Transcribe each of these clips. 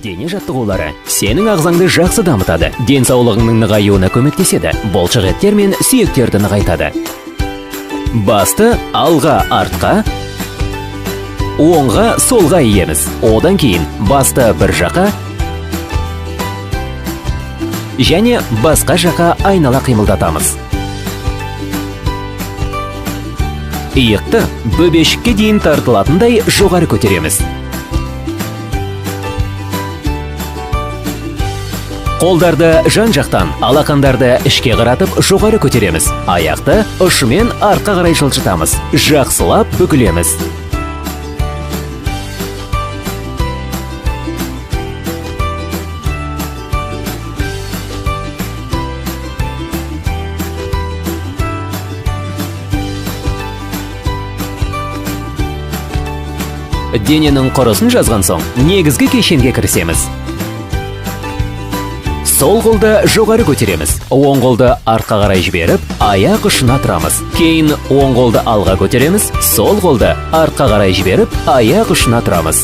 Дене жаттығулары сенің ағзаңды жақсы дамытады, денсаулығыңның нығаюына көмектеседі, бұлшықеттер мен сүйектерді нығайтады. Басты алға артқа, оңға солға иеміз. Одан кейін басты бір жаққа және басқа жаққа айнала қимылдатамыз. Иықты бөбешікке дейін тартылатындай жоғары көтереміз. Қолдарды жан-жақтан, алақандарды ішке қаратып жоғары көтереміз. Аяқты ұшымен артқа қарай жылжытамыз. Жақсылап бүгілеміз. Дененің құрысын жазған соң, негізгі кешенге кірісеміз. Сол қолды жоғары көтереміз. Оң қолды артқа қарай жіберіп, аяқ ұшына тұрамыз. Кейін оң қолды алға көтереміз. Сол қолды артқа қарай жіберіп, аяқ ұшына тұрамыз.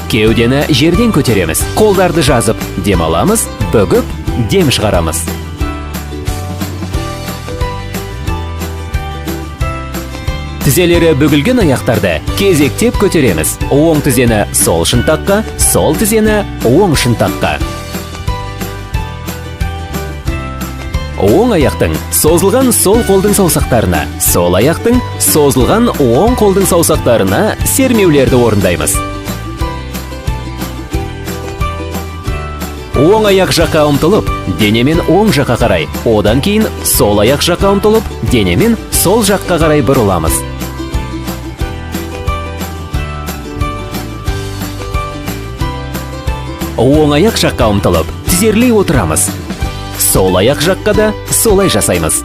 Кеудені жерден көтереміз. Қолдарды жазып, дем аламыз, бүгіп, дем шығарамыз. Тізелері бүгілген аяқтарды кезектеп көтереміз. Оң тізені сол шынтаққа, сол тізені оң шынтаққа. Оң аяқтың созылған сол қолдың саусақтарына, сол аяқтың созылған оң қолдың саусақтарына сермеулерді орындаймыз. Оң аяқ жаққа ұмтылып, денемен оң жаққа қарай, одан кейін сол аяқ жаққа ұмтылып, денемен сол жаққа қарай бұрыламыз. Оң аяқ жаққа ұмтылып, тізерлей отырамыз. Сол аяқ жаққа да солай жасаймыз.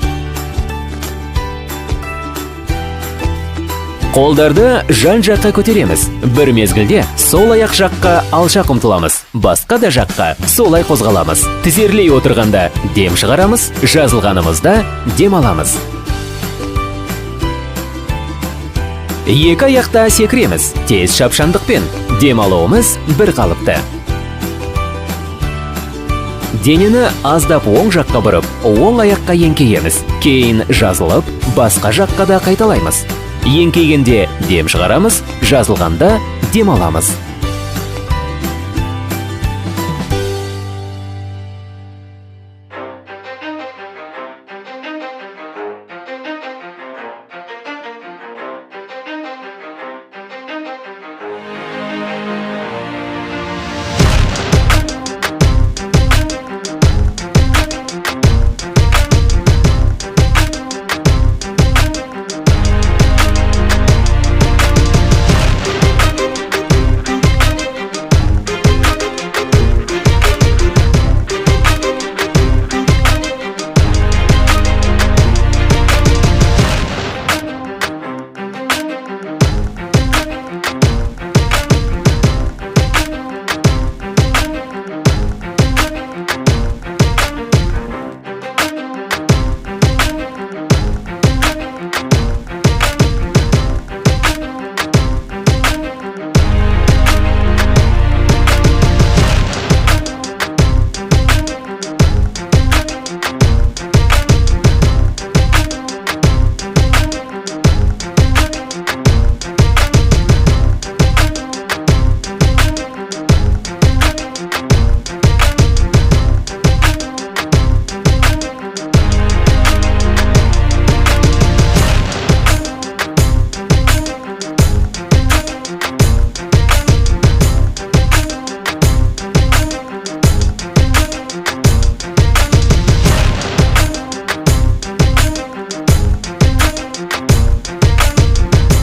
Қолдарды жан-жаққа көтереміз. Бір мезгілде сол аяқ жаққа алшақ ұмтыламыз. Басқа да жаққа солай қозғаламыз. Тізерлей отырғанда дем шығарамыз, жазылғанымызда дем аламыз. Екі аяқта секіреміз. Тез шапшаңдықпен дем алуымыз бір қалыпты. Денені аздап оң жаққа бұрып, оң аяққа еңкейеміз. Кейін жазылып, басқа жаққа да қайталаймыз. Еңкейгенде дем шығарамыз, жазылғанда дем аламыз.